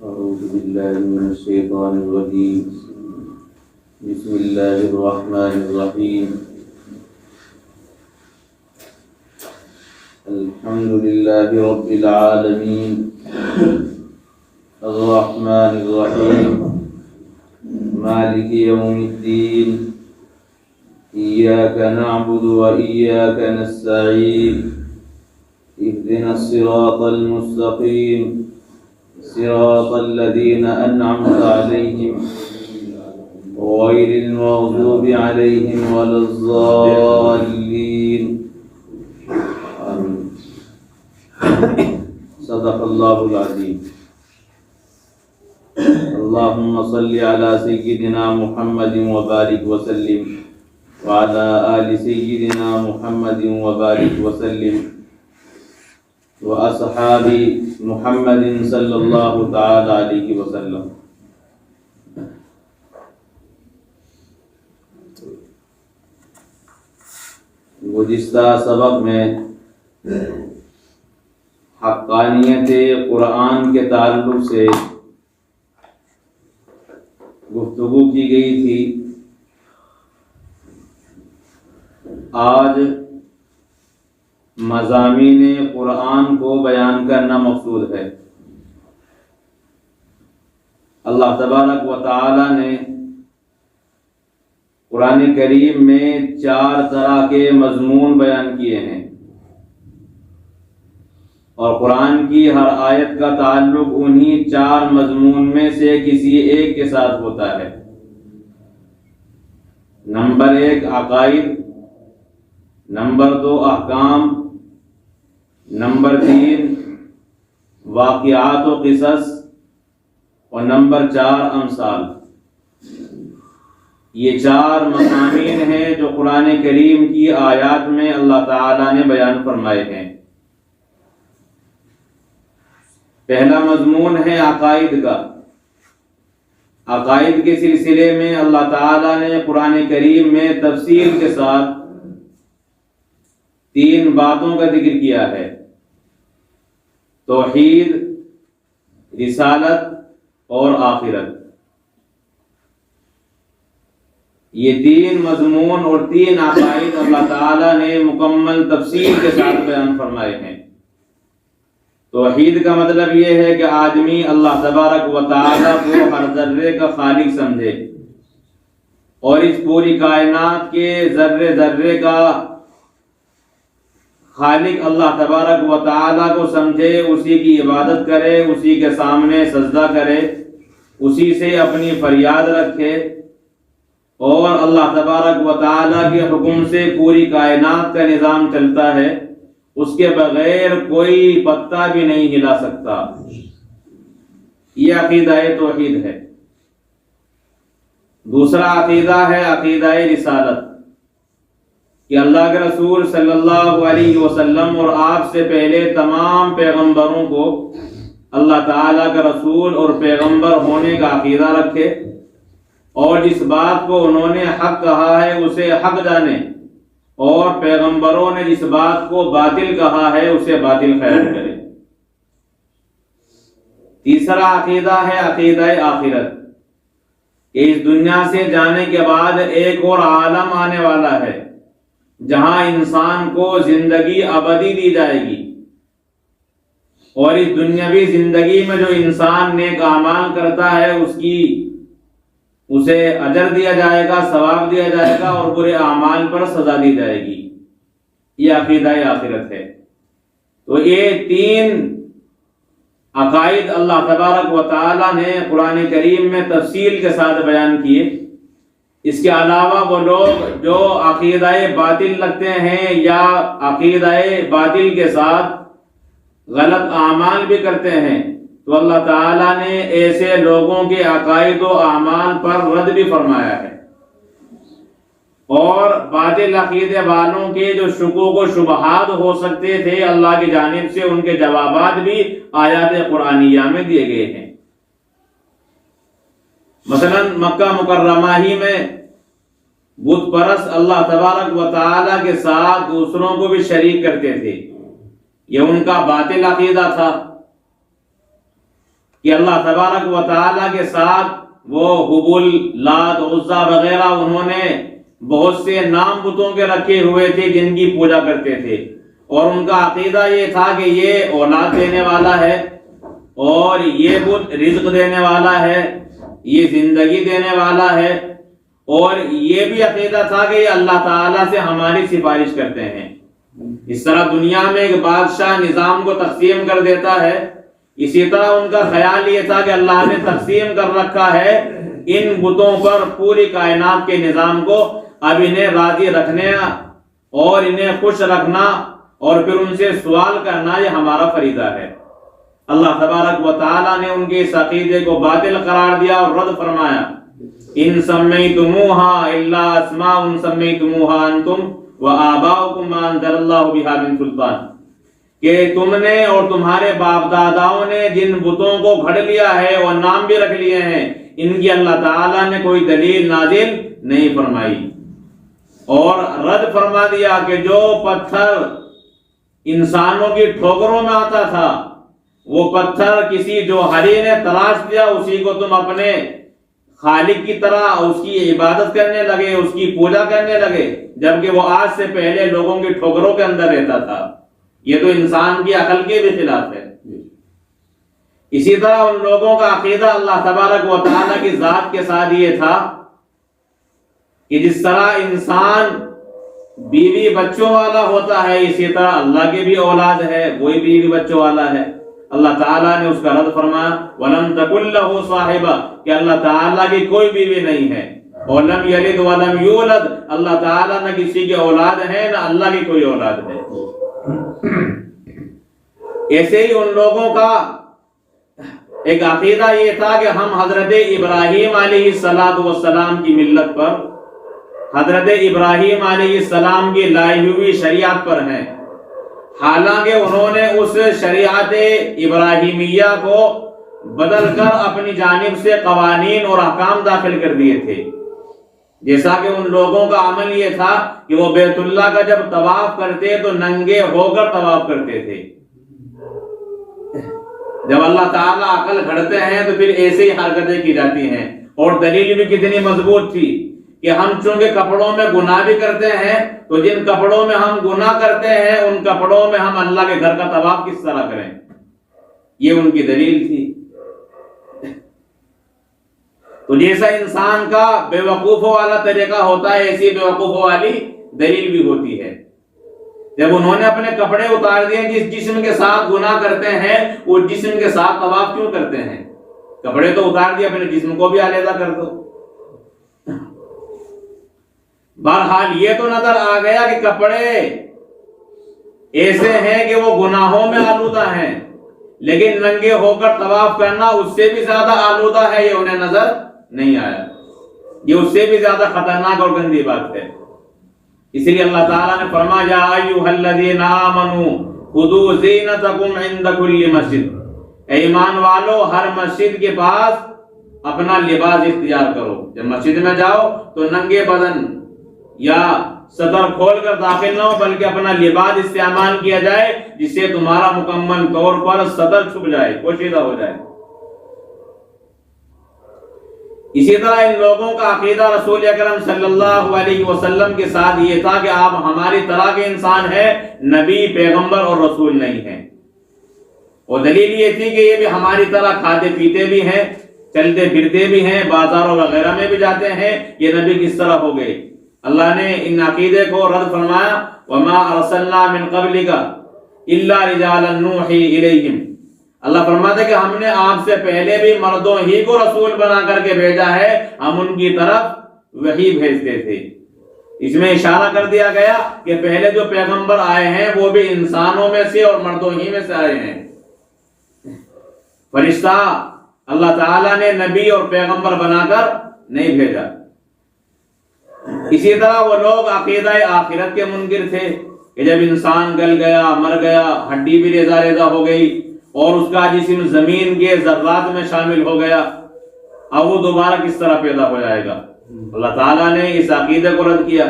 أعوذ بالله من الشيطان الرجيم. بسم الله الرحمن الرحيم. الحمد لله رب العالمين الرحمن الرحيم مالك يوم الدين. إياك نعبد وإياك نستعين. اهدنا الصراط المستقيم صراط الذين أنعمت عليهم غير المغضوب عليهم ولا الضالين. آمين. صدق الله العظيم. اللهم صل على سيدنا محمد وبارك وسلم وعلى آل سيدنا محمد وبارك وسلم وأصحاب محمد صلی اللہ تعالی علیہ وسلم. گزشتہ سبق میں حقانیت قرآن کے تعلق سے گفتگو کی گئی تھی. آج مضامین قرآن کو بیان کرنا مقصود ہے. اللہ تبارک و تعالی نے قرآن کریم میں 4 طرح کے مضمون بیان کیے ہیں اور قرآن کی ہر آیت کا تعلق انہی 4 مضمون میں سے کسی ایک کے ساتھ ہوتا ہے. نمبر 1 عقائد، نمبر 2 احکام، نمبر 3 واقعات و قصص اور نمبر 4 امثال. یہ 4 مضامین ہیں جو قرآن کریم کی آیات میں اللہ تعالیٰ نے بیان فرمائے ہیں. پہلا مضمون ہے عقائد کا. عقائد کے سلسلے میں اللہ تعالیٰ نے قرآن کریم میں تفصیل کے ساتھ 3 باتوں کا ذکر کیا ہے: توحید، رسالت اور آخرت. یہ 3 مضمون اور 3 عقائد اللہ تعالیٰ نے مکمل تفصیل کے ساتھ بیان فرمائے ہیں. توحید کا مطلب یہ ہے کہ آدمی اللہ تبارک و تعالیٰ کو ہر ذرے کا خالق سمجھے اور اس پوری کائنات کے ذرے ذرے کا خالق اللہ تبارک و تعالیٰ کو سمجھے، اسی کی عبادت کرے، اسی کے سامنے سجدہ کرے، اسی سے اپنی فریاد رکھے اور اللہ تبارک و تعالیٰ کے حکم سے پوری کائنات کا نظام چلتا ہے. اس کے بغیر کوئی پتا بھی نہیں ہلا سکتا. یہ عقیدہ توحید ہے. دوسرا عقیدہ ہے عقیدہ رسالت کہ اللہ کے رسول صلی اللہ علیہ وسلم اور آپ سے پہلے تمام پیغمبروں کو اللہ تعالیٰ کا رسول اور پیغمبر ہونے کا عقیدہ رکھے اور جس بات کو انہوں نے حق کہا ہے اسے حق جانے اور پیغمبروں نے جس بات کو باطل کہا ہے اسے باطل خیال کرے. تیسرا عقیدہ ہے عقیدہ آخرت کہ اس دنیا سے جانے کے بعد ایک اور عالم آنے والا ہے جہاں انسان کو زندگی ابدی دی جائے گی اور اس دنیاوی زندگی میں جو انسان نیک اعمال کرتا ہے اسے اجر دیا جائے گا، ثواب دیا جائے گا اور برے اعمال پر سزا دی جائے گی. یہ عقیدہ آخرت ہے. تو یہ 3 عقائد اللہ تبارک و تعالی نے قرآن کریم میں تفصیل کے ساتھ بیان کیے. اس کے علاوہ وہ لوگ جو عقیدہ باطل رکھتے ہیں یا عقیدہ باطل کے ساتھ غلط اعمال بھی کرتے ہیں تو اللہ تعالیٰ نے ایسے لوگوں کے عقائد و اعمال پر رد بھی فرمایا ہے، اور باطل عقیدے والوں کے جو شکوک و شبہات ہو سکتے تھے اللہ کی جانب سے ان کے جوابات بھی آیات قرآنیہ میں دیے گئے ہیں۔ مثلا مکہ مکرمہ ہی میں بت پرست اللہ تبارک و تعالیٰ کے ساتھ دوسروں کو بھی شریک کرتے تھے، یہ ان کا باطل عقیدہ تھا کہ اللہ تبارک و تعالیٰ کے ساتھ وہ حبل، لات، عزا وغیرہ انہوں نے بہت سے نام بتوں کے رکھے ہوئے تھے جن کی پوجا کرتے تھے، اور ان کا عقیدہ یہ تھا کہ یہ اولاد دینے والا ہے، اور یہ بت رزق دینے والا ہے، یہ زندگی دینے والا ہے، اور یہ بھی عقیدہ تھا کہ یہ اللہ تعالیٰ سے ہماری سفارش کرتے ہیں۔ اس طرح دنیا میں ایک بادشاہ نظام کو تقسیم کر دیتا ہے، اسی طرح ان کا خیال یہ تھا کہ اللہ نے تقسیم کر رکھا ہے ان بتوں پر پوری کائنات کے نظام کو، اب انہیں راضی رکھنے اور انہیں خوش رکھنا اور پھر ان سے سوال کرنا یہ ہمارا فریضہ ہے۔ اللہ تبارک و تعالیٰ نے ان کے اس عقیدے کو باطل قرار دیا اور رد فرمایا، ان سمیتموہا الا اسماء سمیتموہا انتم وآباؤکم ما انزل اللہ بہا من سلطان، کہ تم نے اور تمہارے باپ داداؤں نے جن بتوں کو گھڑ لیا ہے اور نام بھی رکھ لیے ہیں، ان کی اللہ تعالیٰ نے کوئی دلیل نازل نہیں فرمائی، اور رد فرما دیا کہ جو پتھر انسانوں کی ٹھوکروں میں آتا تھا وہ پتھر کسی جوہری نے تراش دیا، اسی کو تم اپنے خالق کی طرح اس کی عبادت کرنے لگے، اس کی پوجا کرنے لگے، جبکہ وہ آج سے پہلے لوگوں کی ٹھوکروں کے اندر رہتا تھا۔ یہ تو انسان کی عقل کے بھی خلاف ہے۔ اسی طرح ان لوگوں کا عقیدہ اللہ تبارک و تعالیٰ کی ذات کے ساتھ یہ تھا کہ جس طرح انسان بیوی بچوں والا ہوتا ہے، اسی طرح اللہ کے بھی اولاد ہے، وہی بیوی بچوں والا ہے۔ اللہ تعالیٰ نے اس کا رد فرمایا وَلَمْ تَكُنْ لَهُ صَاحِبَةٌ، کہ اللہ تعالیٰ کی کوئی بیوی نہیں ہے، وَلَمْ يَلِدْ وَلَمْ يُولَدْ، اللہ تعالیٰ نہ کسی کی اولاد ہے نہ اللہ کی کوئی اولاد ہے۔ ایسے ہی ان لوگوں کا ایک عقیدہ یہ تھا کہ ہم حضرت ابراہیم علیہ السلام کی ملت پر، حضرت ابراہیم علیہ السلام کی لائی ہوئی شریعت پر ہیں، حالانکہ انہوں نے اس شریعت ابراہیمیہ کو بدل کر اپنی جانب سے قوانین اور احکام داخل کر دیے تھے۔ جیسا کہ ان لوگوں کا عمل یہ تھا کہ وہ بیت اللہ کا جب طواف کرتے تو ننگے ہو کر طواف کرتے تھے۔ جب اللہ تعالیٰ عقل گھڑتے ہیں تو پھر ایسے ہی حرکتیں کی جاتی ہیں، اور دلیل بھی کتنی مضبوط تھی کہ ہم چونکہ کپڑوں میں گناہ بھی کرتے ہیں تو جن کپڑوں میں ہم گناہ کرتے ہیں ان کپڑوں میں ہم اللہ کے گھر کا طواف کس طرح کریں، یہ ان کی دلیل تھی۔ تو جیسا انسان کا بے وقوفوں والا طریقہ ہوتا ہے، ایسی بے وقوفوں والی دلیل بھی ہوتی ہے۔ جب انہوں نے اپنے کپڑے اتار دیے، جس جسم کے ساتھ گناہ کرتے ہیں اس جسم کے ساتھ طواف کیوں کرتے ہیں؟ کپڑے تو اتار دیے، اپنے جسم کو بھی علیحدہ کر دو۔ بہرحال یہ تو نظر آ گیا کہ کپڑے ایسے ہیں کہ وہ گناہوں میں آلودہ ہیں، لیکن ننگے ہو کر طواف کرنا اس سے بھی زیادہ آلودہ ہے، یہ انہیں نظر نہیں آیا۔ یہ اس سے بھی زیادہ خطرناک اور گندی بات ہے۔ اس لیے اللہ تعالیٰ نے فرمایا یا ایھا الذین آمنوا خذوا زینتکم عند کل مسجد، اے ایمان والو ہر مسجد کے پاس اپنا لباس اختیار کرو۔ جب مسجد میں جاؤ تو ننگے بدن یا صدر کھول کر داخل نہ ہو، بلکہ اپنا لباس استعمال کیا جائے جس سے تمہارا مکمل طور پر صدر چھپ جائے، پوشیدہ ہو جائے۔ اسی طرح ان لوگوں کا عقیدہ رسول اکرم صلی اللہ علیہ وسلم کے ساتھ یہ تھا کہ آپ ہماری طرح کے انسان ہیں، نبی، پیغمبر اور رسول نہیں ہیں۔ اور دلیل یہ تھی کہ یہ بھی ہماری طرح کھاتے پیتے بھی ہیں، چلتے پھرتے بھی ہیں، بازاروں وغیرہ میں بھی جاتے ہیں، یہ نبی کس طرح ہو گئے؟ اللہ نے ان عقیدے کو رد فرمایا وَمَا أَرْسَلْنَا مِن قَبْلِكَ إِلَّا رِجَالًا نُوحِي إِلَيْهِمْ، اللہ فرماتا ہے کہ ہم نے آپ سے پہلے بھی مردوں ہی کو رسول بنا کر کے بھیجا ہے، ہم ان کی طرف وحی بھیجتے تھے۔ اس میں اشارہ کر دیا گیا کہ پہلے جو پیغمبر آئے ہیں وہ بھی انسانوں میں سے اور مردوں ہی میں سے آئے ہیں۔ فرشتہ اللہ تعالیٰ نے نبی اور پیغمبر بنا کر نہیں بھیجا۔ اسی طرح وہ لوگ عقیدہ آخرت کے منکر تھے کہ جب انسان گل گیا، مر گیا، ہڈی بھی ریزہ ریزہ ہو گئی اور اس کا جسم زمین کے ذرات میں شامل ہو گیا، اب وہ دوبارہ کس طرح پیدا ہو جائے گا؟ اللہ تعالیٰ نے اس عقیدے کو رد کیا۔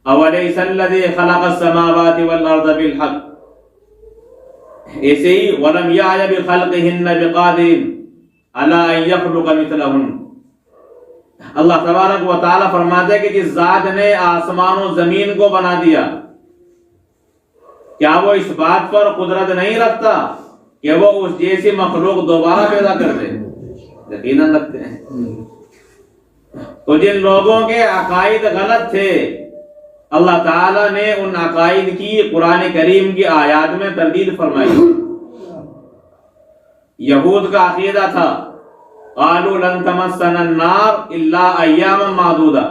اَوَلَيْسَ الَّذِي خَلَقَ السَّمَاوَاتِ وَالْأَرْضَ بِالْحَقِّ، ایسے ہی وَلَمْ يَعْيَ بِخَلْقِهِنَّ بِقَادِرٍ عَلَىٰ أَن يَخْلُقَ مِثْلَهُنَّ۔ اللہ تبارک و تعالیٰ فرماتے ہیں کہ جس ذات نے آسمان و زمین کو بنا دیا، کیا وہ اس بات پر قدرت نہیں رکھتا کہ وہ اس جیسی مخلوق دوبارہ پیدا کر دے؟ یقیناً رکھتے ہیں۔ تو جن لوگوں کے عقائد غلط تھے، اللہ تعالیٰ نے ان عقائد کی قرآن کریم کی آیات میں تردید فرمائی۔ یہود کا عقیدہ تھا قالوا لن تمسنا النار الا ایاما معدودہ،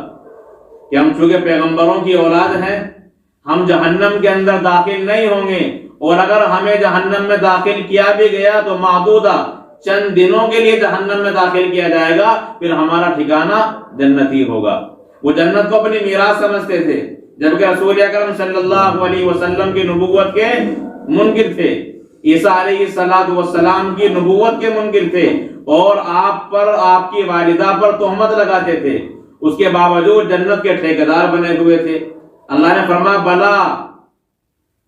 کہ ہم چونکہ پیغمبروں کی اولاد ہیں، ہم جہنم کے اندر داخل نہیں ہوں گے، اور اگر ہمیں جہنم میں داخل کیا بھی گیا تو معدودہ، چند دنوں کے لیے جہنم میں داخل کیا جائے گا، پھر ہمارا ٹھکانہ جنت ہی ہوگا۔ وہ جنت کو اپنی میراث سمجھتے تھے، جبکہ رسول اکرم صلی اللہ علیہ وسلم کی نبوت کے منکر تھے، عیسیٰ علیہ السلام کی نبوت کے منکر تھے، اور آپ پر، آپ کی والدہ پر تہمت لگاتے تھے، اس کے باوجود جنت کے ٹھیکیدار بنے ہوئے تھے۔ اللہ نے فرمایا بلا،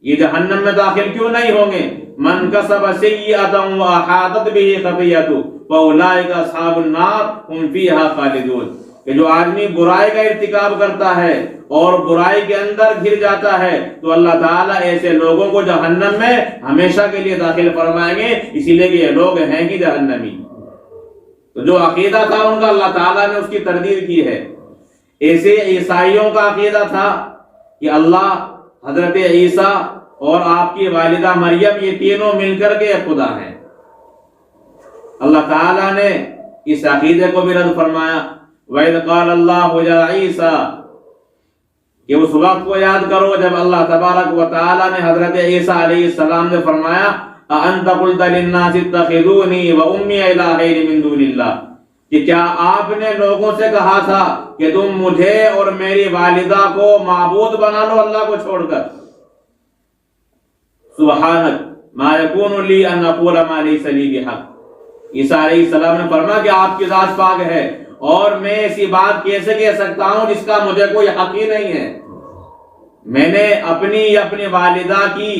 یہ جہنم میں داخل کیوں نہیں ہوں گے؟ من کسب سیئۃ واحاطت بہ خطیئۃہ فاولئک اصحاب النار هم فیہا خالدون، کہ جو آدمی برائی کا ارتکاب کرتا ہے اور برائی کے اندر گر جاتا ہے تو اللہ تعالیٰ ایسے لوگوں کو جہنم میں ہمیشہ کے لیے داخل فرمائیں گے، اسی لیے کہ یہ لوگ ہیں ہی جہنمی۔ تو جو عقیدہ تھا ان کا، اللہ تعالیٰ نے اس کی تردید کی ہے۔ ایسے عیسائیوں کا عقیدہ تھا کہ اللہ، حضرت عیسیٰ اور آپ کی والدہ مریم، یہ تینوں مل کر کے خدا ہیں۔ اللہ تعالیٰ نے اس عقیدے کو بھی رد فرمایا۔ وَإِذْ قَالَ اللَّهُ يَا عِيسَىٰ، کہ اس وقت کو یاد کرو جب اللہ تبارک و تعالیٰ نے حضرت عیسیٰ علیہ السلام نے فرمایا أَأَنْتَ قُلْتَ لِلنَّاسِ اتَّخِذُونِي وَأُمِّيَ إِلَٰهَيْنِ مِن دُونِ اللَّهِ، کہ کیا آپ نے لوگوں سے کہا تھا کہ تم مجھے اور میری والدہ کو معبود بنا لو اللہ کو چھوڑ کر؟ سبحانک ما یکون لی ان اقول ما لیس لی بحق، عیسیٰ علیہ السلام نے فرمایا کہ آپ کی ذات پاک ہے، اور میں ایسی بات کیسے کہہ سکتا ہوں جس کا مجھے کوئی حق ہی نہیں ہے؟ میں نے اپنی والدہ کی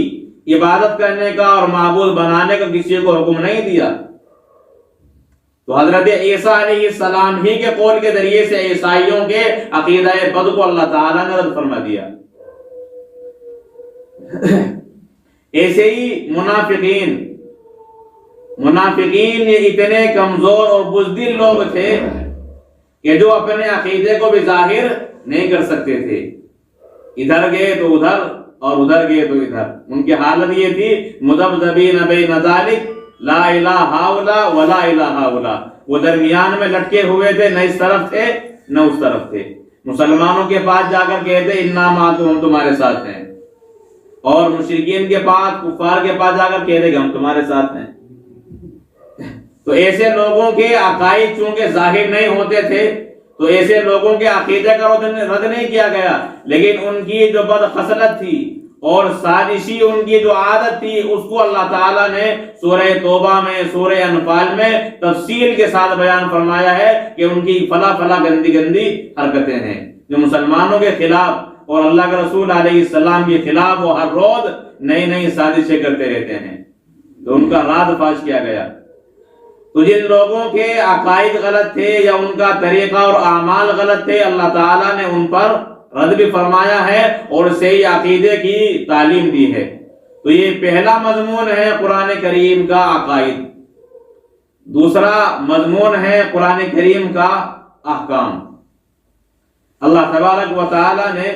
عبادت کرنے کا اور معبود بنانے کا کسی کو حکم نہیں دیا۔ تو حضرت عیسیٰ علیہ السلام ہی کے قول کے ذریعے سے عیسائیوں کے عقیدہ بد کو اللہ تعالیٰ نے رد فرما دیا۔ ایسے ہی منافقین یہ اتنے کمزور اور بزدل لوگ تھے کہ جو اپنے عقیدے کو بھی ظاہر نہیں کر سکتے تھے، ادھر گئے تو ادھر اور ادھر گئے تو ادھر۔ ان کی حالت یہ تھی مذبذبین بین ذلک لا الہ ہؤلاء ولا الہ ہؤلاء، وہ درمیان میں لٹکے ہوئے تھے، نہ اس طرف تھے نہ اس طرف تھے۔ مسلمانوں کے پاس جا کر کہتے انا معکم، ہم تمہارے ساتھ ہیں، اور مشرکین کے پاس، کفار کے پاس جا کر کہتے کہ ہم تمہارے ساتھ ہیں۔ تو ایسے لوگوں کے عقائد چونکہ ظاہر نہیں ہوتے تھے تو ایسے لوگوں کے عقیدے کا رد نہیں کیا گیا، لیکن ان کی جو بد خصلت تھی اور سازشی ان کی جو عادت تھی، اس کو اللہ تعالیٰ نے سورہ توبہ میں، سورہ انفال میں تفصیل کے ساتھ بیان فرمایا ہے کہ ان کی فلاں گندی حرکتیں ہیں جو مسلمانوں کے خلاف اور اللہ کے رسول علیہ السلام کے خلاف وہ ہر روز نئی سازشیں کرتے رہتے ہیں، تو ان کا راد فاش کیا گیا۔ تو جن لوگوں کے عقائد غلط تھے یا ان کا طریقہ اور اعمال غلط تھے، اللہ تعالیٰ نے ان پر رد بھی فرمایا ہے اور صحیح عقیدے کی تعلیم دی ہے۔ تو یہ پہلا مضمون ہے قرآن کریم کا عقائد۔ دوسرا مضمون ہے قرآن کریم کا احکام۔ اللہ تبارک و تعالیٰ نے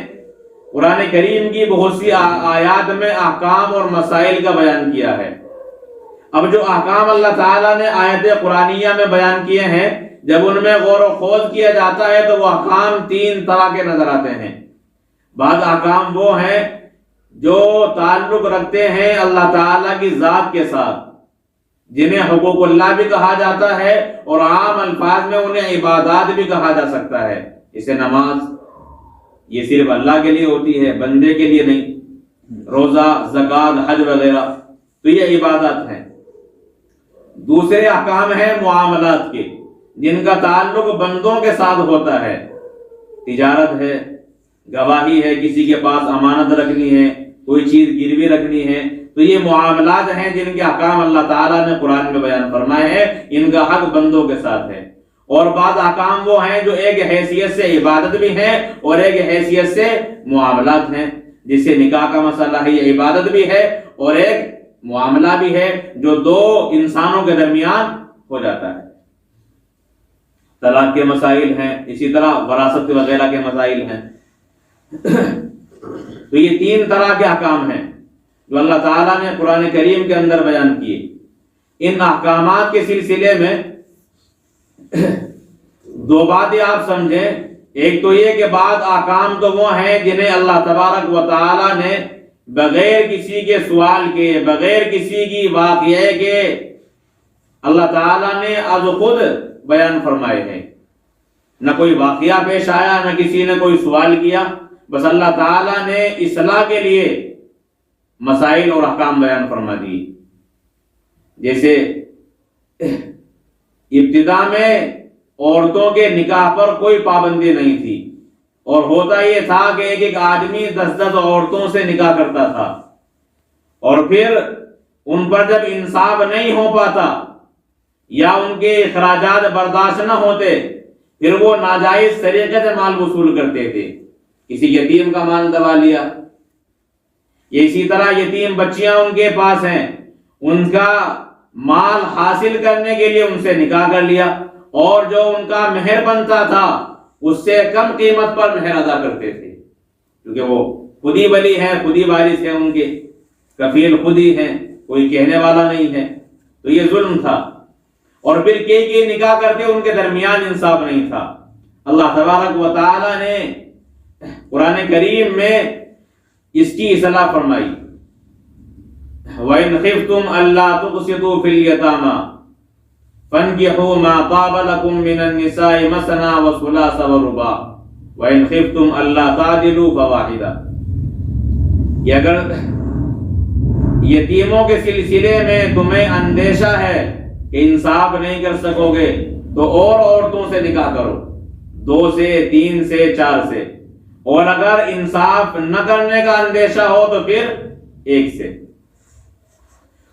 قرآن کریم کی بہت سی آیات میں احکام اور مسائل کا بیان کیا ہے۔ اب جو احکام اللہ تعالیٰ نے آیت قرآنیہ میں بیان کیے ہیں، جب ان میں غور و خوض کیا جاتا ہے تو وہ احکام تین طرح کے نظر آتے ہیں۔ بعض احکام وہ ہیں جو تعلق رکھتے ہیں اللہ تعالیٰ کی ذات کے ساتھ، جنہیں حقوق اللہ بھی کہا جاتا ہے اور عام الفاظ میں انہیں عبادات بھی کہا جا سکتا ہے. جیسے نماز، یہ صرف اللہ کے لیے ہوتی ہے، بندے کے لیے نہیں. روزہ، زکوٰۃ، حج وغیرہ، تو یہ عبادات ہیں. دوسرے احکام ہیں معاملات کے، جن کا تعلق بندوں کے ساتھ ہوتا ہے. تجارت ہے، گواہی ہے، کسی کے پاس امانت رکھنی ہے، کوئی چیز گروی رکھنی ہے، تو یہ معاملات ہیں جن کے احکام اللہ تعالیٰ نے قرآن میں بیان فرمائے ہیں. ان کا حق بندوں کے ساتھ ہے. اور بعض احکام وہ ہیں جو ایک حیثیت سے عبادت بھی ہیں اور ایک حیثیت سے معاملات ہیں. جسے نکاح کا مسئلہ ہے، یہ عبادت بھی ہے اور ایک معاملہ بھی ہے جو دو انسانوں کے درمیان ہو جاتا ہے. طلاق کے مسائل ہیں، اسی طرح وراثت وغیرہ کے مسائل ہیں. تو یہ 3 طرح کے احکام ہیں جو اللہ تعالیٰ نے قرآن کریم کے اندر بیان کیے. ان احکامات کے سلسلے میں 2 باتیں آپ سمجھیں. ایک تو یہ کہ بعض احکام تو وہ ہیں جنہیں اللہ تبارک و تعالیٰ نے بغیر کسی کے سوال کے، بغیر کسی کی واقعے کے اللہ تعالیٰ نے از خود بیان فرمائے ہیں. نہ کوئی واقعہ پیش آیا، نہ کسی نے کوئی سوال کیا، بس اللہ تعالیٰ نے اصلاح کے لیے مسائل اور احکام بیان فرما دی. جیسے ابتدا میں عورتوں کے نکاح پر کوئی پابندی نہیں تھی، اور ہوتا یہ تھا کہ ایک آدمی 10 عورتوں سے نکاح کرتا تھا، اور پھر ان پر جب انصاف نہیں ہو پاتا یا ان کے اخراجات برداشت نہ ہوتے، پھر وہ ناجائز طریقے سے مال وصول کرتے تھے. کسی یتیم کا مال دبا لیا. اسی طرح یتیم بچیاں ان کے پاس ہیں، ان کا مال حاصل کرنے کے لیے ان سے نکاح کر لیا، اور جو ان کا مہر بنتا تھا اس سے کم قیمت پر مہر ادا کرتے تھے، کیونکہ وہ خود ہی ولی ہیں، خود ہی وارث ہیں، ان کے کفیل خود ہی ہیں، کوئی کہنے والا نہیں ہے. تو یہ ظلم تھا. اور پھر کئی نکاح کرتے ان کے درمیان انصاف نہیں تھا. اللہ تبارک و تعالی نے قرآن کریم میں اس کی اصلاح فرمائی. وَإِنْ خِفْتُمْ أَلَّا تُقْسِطُوا فِي الْيَتَامَى فَانكِحُوا مَا طَابَ لَكُم مِّنَ النِّسَاءِ مَثْنَىٰ وَثُلَاثَ وَرُبَاعَ وَإِنْ خِفْتُمْ أَلَّا تَعْدِلُوا فَوَاحِدَةً. کہ اگر یتیموں کے سلسلے میں تمہیں اندیشہ ہے کہ انصاف نہیں کر سکو گے تو اور عورتوں سے نکاح کرو، 2 سے 3 سے 4 سے، اور اگر انصاف نہ کرنے کا اندیشہ ہو تو پھر 1 سے.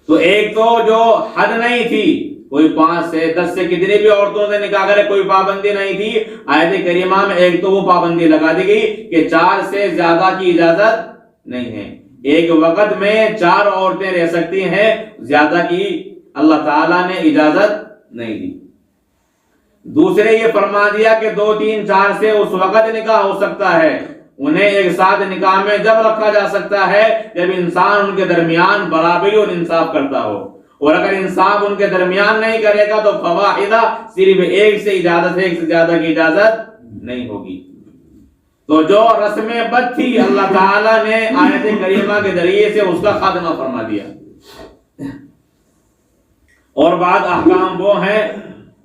تو ایک تو جو حد نہیں تھی، کوئی 5 سے 10 سے کتنی بھی عورتوں سے نکاح کرے، کوئی پابندی نہیں تھی. آیت کریمہ میں ایک تو وہ پابندی لگا دی گئی کہ 4 سے زیادہ کی اجازت نہیں ہے. ایک وقت میں 4 عورتیں رہ سکتی ہیں، زیادہ کی اللہ تعالیٰ نے اجازت نہیں دی. دوسرے یہ فرما دیا کہ 2 3 4 سے اس وقت نکاح ہو سکتا ہے، انہیں ایک ساتھ نکاح میں جب رکھا جا سکتا ہے جب انسان ان کے درمیان برابری اور انصاف کرتا ہو، اور اگر انصاف ان کے درمیان نہیں کرے گا تو فواحدہ، صرف 1 سے اجازت ہے، 1 سے زیادہ کی اجازت نہیں ہوگی. تو جو رسم بد تھی اللہ تعالیٰ نے آیت کریمہ کے ذریعے سے اس کا خاتمہ فرما دیا. اور بعض احکام وہ ہیں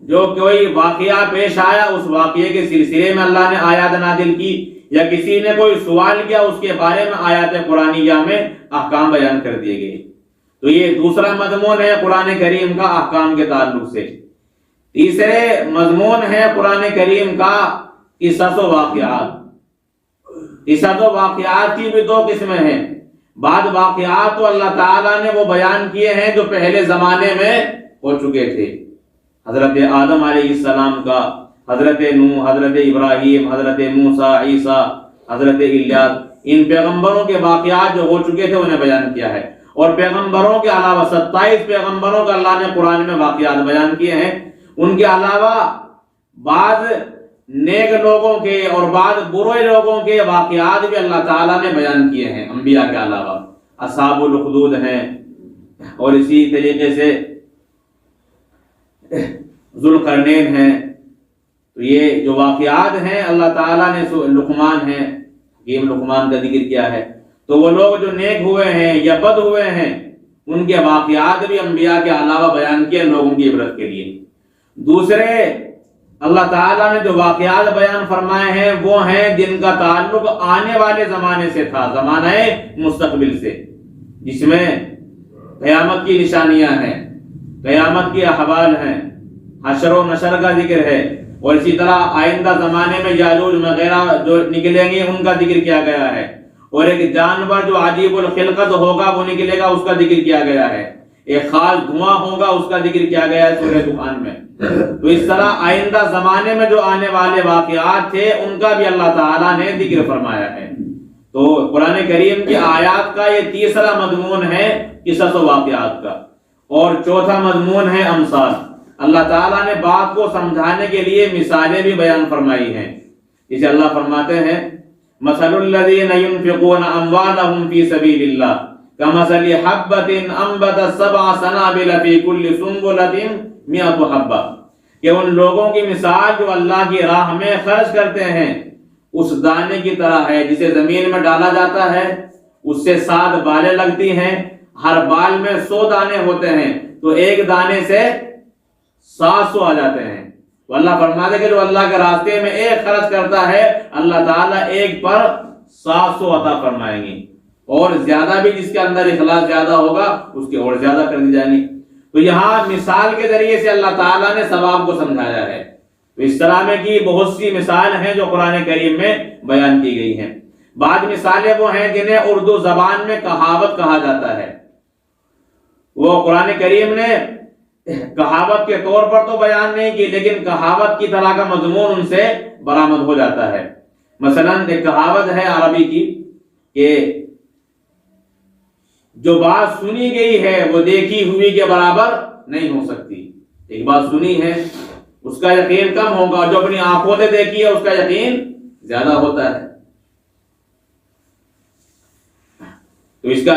جو کوئی واقعہ پیش آیا، اس واقعے کے سلسلے میں اللہ نے آیات نازل کی، یا کسی نے کوئی سوال کیا اس کے بارے میں آیات قرآنیہ میں احکام بیان کر دیے گئے. تو یہ دوسرا مضمون ہے قرآن کریم کا احکام کے تعلق سے. تیسرے مضمون ہے قرآن کریم کا قصص و واقعات. قصص و واقعات کی بھی 2 قسمیں ہیں. بعض واقعات تو اللہ تعالیٰ نے وہ بیان کیے ہیں جو پہلے زمانے میں ہو چکے تھے. حضرت آدم علیہ السلام کا، حضرت نوح، حضرت ابراہیم، حضرت موسیٰ، عیسیٰ، حضرت الیاس، ان پیغمبروں کے واقعات جو ہو چکے تھے انہیں بیان کیا ہے. اور پیغمبروں کے علاوہ 27 پیغمبروں کا اللہ نے قرآن میں واقعات بیان کیے ہیں. ان کے علاوہ بعض نیک لوگوں کے اور بعض برے لوگوں کے واقعات بھی اللہ تعالیٰ نے بیان کیے ہیں انبیاء کے علاوہ. اصحاب الاخدود ہیں، اور اسی طریقے سے ذوالقرنین ہیں. تو یہ جو واقعات ہیں اللہ تعالیٰ نے لقمان ہیں، حکیم لقمان کا ذکر کیا ہے. تو وہ لوگ جو نیک ہوئے ہیں یا بد ہوئے ہیں ان کے واقعات بھی انبیاء کے علاوہ بیان کیے لوگوں کی عبرت کے لیے۔ دوسرے اللہ تعالیٰ نے جو واقعات بیان فرمائے ہیں وہ ہیں جن کا تعلق آنے والے زمانے سے تھا، زمانہ مستقبل سے، جس میں قیامت کی نشانیاں ہیں، قیامت کی احوال ہیں، حشر و نشر کا ذکر ہے، اور اسی طرح آئندہ زمانے میں یاجوج وغیرہ جو نکلیں گے ان کا ذکر کیا گیا ہے، اور ایک جانور جو عجیب الخلقت ہوگا وہ نکلے گا اس کا ذکر کیا گیا ہے، ایک خاص دھواں ہوگا اس کا ذکر کیا گیا ہے سورہ دخان میں۔ تو اس طرح آئندہ زمانے میں جو آنے والے واقعات تھے ان کا بھی اللہ تعالیٰ نے ذکر فرمایا ہے۔ تو قرآن کریم کی آیات کا یہ تیسرا مضمون ہے قصص و واقعات کا، اور چوتھا مضمون ہے امثال۔ اللہ تعالیٰ نے بات کو سمجھانے کے لیے مثالیں بھی بیان فرمائی ہیں، جسے اللہ فرماتے ہیں مثل الذین ينفقون اموالهم فی سبیل اللہ کمثل حبۃ انبتت سبع سنابل فی کل سنبلۃ مئۃ حبۃ، کہ ان لوگوں کی مثال جو اللہ کی راہ میں خرچ کرتے ہیں اس دانے کی طرح ہے جسے زمین میں ڈالا جاتا ہے، اس سے 7 بالیں لگتی ہیں، ہر بال میں 100 دانے ہوتے ہیں، تو ایک دانے سے 700 آ جاتے ہیں۔ تو اللہ فرماتے کہ جو اللہ کے راستے میں ایک خرچ کرتا ہے اللہ تعالیٰ ایک پر 700 عطا فرمائیں گے، اور زیادہ بھی جس کے اندر اخلاص زیادہ ہوگا اس کے اور زیادہ کر دی جائیں گی۔ تو یہاں مثال کے ذریعے سے اللہ تعالیٰ نے ثواب کو سمجھایا ہے۔ تو اس طرح میں کی بہت سی مثال ہیں جو قرآن کریم میں بیان کی گئی ہیں۔ بعض مثالیں وہ ہیں جنہیں اردو زبان میں کہاوت کہا جاتا ہے، وہ قرآن کریم نے کہاوت کے طور پر تو بیان نہیں کی لیکن کہاوت کی طرح کا مضمون ان سے برآمد ہو جاتا ہے۔ مثلا ایک کہاوت ہے عربی کی کہ جو بات سنی گئی ہے وہ دیکھی ہوئی کے برابر نہیں ہو سکتی۔ ایک بات سنی ہے اس کا یقین کم ہوگا، جو اپنی آنکھوں سے دیکھی ہے اس کا یقین زیادہ ہوتا ہے۔ تو اس کا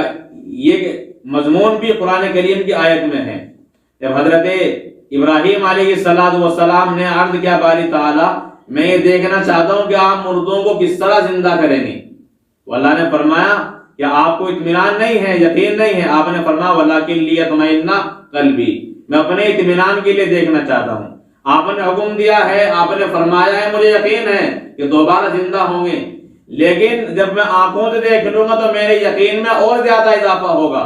یہ مضمون بھی قرآن کریم کی آیت میں ہے۔ جب حضرت ابراہیم علیہ السلام نے عرض کیا باری تعالیٰ میں یہ دیکھنا چاہتا ہوں کہ آپ مردوں کو کس طرح زندہ کریں گے، تو اللہ نے فرمایا کہ آپ کو اطمینان نہیں ہے، یقین نہیں ہے۔ آپ نے فرمایا وَلَٰكِن لِيَطْمَئِنَّ قَلْبِي، میں اپنے اطمینان کے لیے دیکھنا چاہتا ہوں۔ آپ نے حکم دیا ہے، آپ نے فرمایا ہے، مجھے یقین ہے کہ دوبارہ زندہ ہوں گے، لیکن جب میں آنکھوں سے دیکھ لوں گا تو میرے یقین میں اور زیادہ اضافہ ہوگا،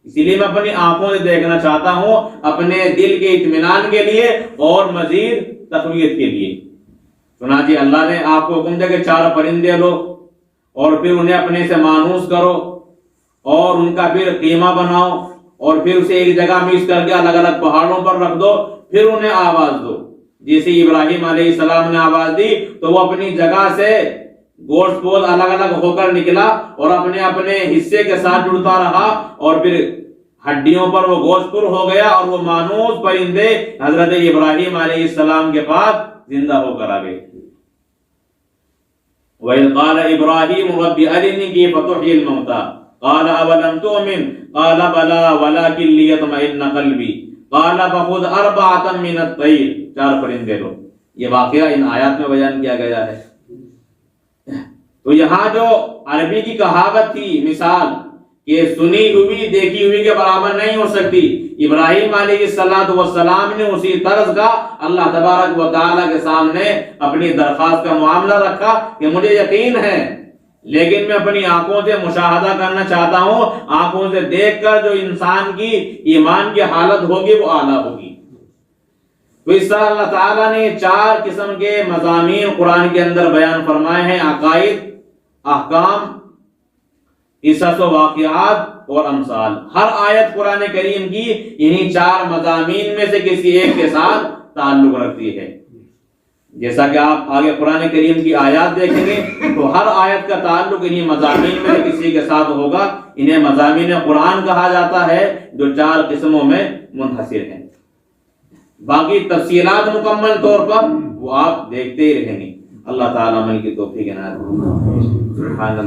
اسی لیے میں اپنی آنکھوں سے دیکھنا چاہتا ہوں اپنے دل کے اطمینان کے لیے اور مزید تقویت کے لیے۔ چنانچہ اللہ نے آپ کو حکم دیا کہ 4 پرندے لو اور پھر انہیں اپنے سے مانوس کرو اور ان کا پھر قیمہ بناؤ اور پھر اسے ایک جگہ مکس کر کے الگ الگ پہاڑوں پر رکھ دو، پھر انہیں آواز دو۔ جیسے ابراہیم علیہ السلام نے آواز دی تو وہ اپنی جگہ سے گوشت پوش الگ الگ ہو کر نکلا اور اپنے اپنے حصے کے ساتھ جڑتا رہا، اور پھر ہڈیوں پر وہ گوشت پر ہو گیا اور وہ مانوس پرندے حضرت ابراہیم علیہ السلام کے پاس زندہ ہو کر آ گئے۔ وَإِذْ قَالَ إِبْرَاهِيمُ رَبِّ أَرِنِي كَيْفَ تُحْيِي الْمَوْتَىٰ قَالَ أَوَلَمْ تُؤْمِنْ قَالَ بَلَىٰ وَلَٰكِن لِيَطْمَئِنَّ قَلْبِي قَالَ فَخُذْ أَرْبَعَةً مِّنَ الطَّيْرِ، 4 پرندے لو۔ یہ واقعہ ان آیات میں بیان کیا گیا ہے۔ تو یہاں جو عربی کی کہاوت تھی مثال کہ سنی ہوئی دیکھی ہوئی کے برابر نہیں ہو سکتی، ابراہیم علیہ السلام نے اسی طرز کا اللہ تبارک و تعالیٰ کے سامنے اپنی درخواست کا معاملہ رکھا کہ مجھے یقین ہے لیکن میں اپنی آنکھوں سے مشاہدہ کرنا چاہتا ہوں، آنکھوں سے دیکھ کر جو انسان کی ایمان کی حالت ہوگی وہ اعلیٰ ہوگی۔ تو اس طرح اللہ تعالیٰ نے 4 قسم کے مضامین قرآن کے اندر بیان فرمائے ہیں، عقائد، احکام، قصص و واقعات اور امثال۔ ہر آیت قرآن کریم کی انہی 4 مضامین میں سے کسی ایک کے ساتھ تعلق رکھتی ہے۔ جیسا کہ آپ آگے قرآن کریم کی آیات دیکھیں گے تو ہر آیت کا تعلق انہی مضامین میں سے کسی کے ساتھ ہوگا۔ انہیں مضامین قرآن کہا جاتا ہے جو 4 قسموں میں منحصر ہیں۔ باقی تفصیلات مکمل طور پر وہ آپ دیکھتے ہی رہیں گے۔ اللہ تعالیٰ عمل کی توفیق عنایت فرمائے۔ سبحان اللہ۔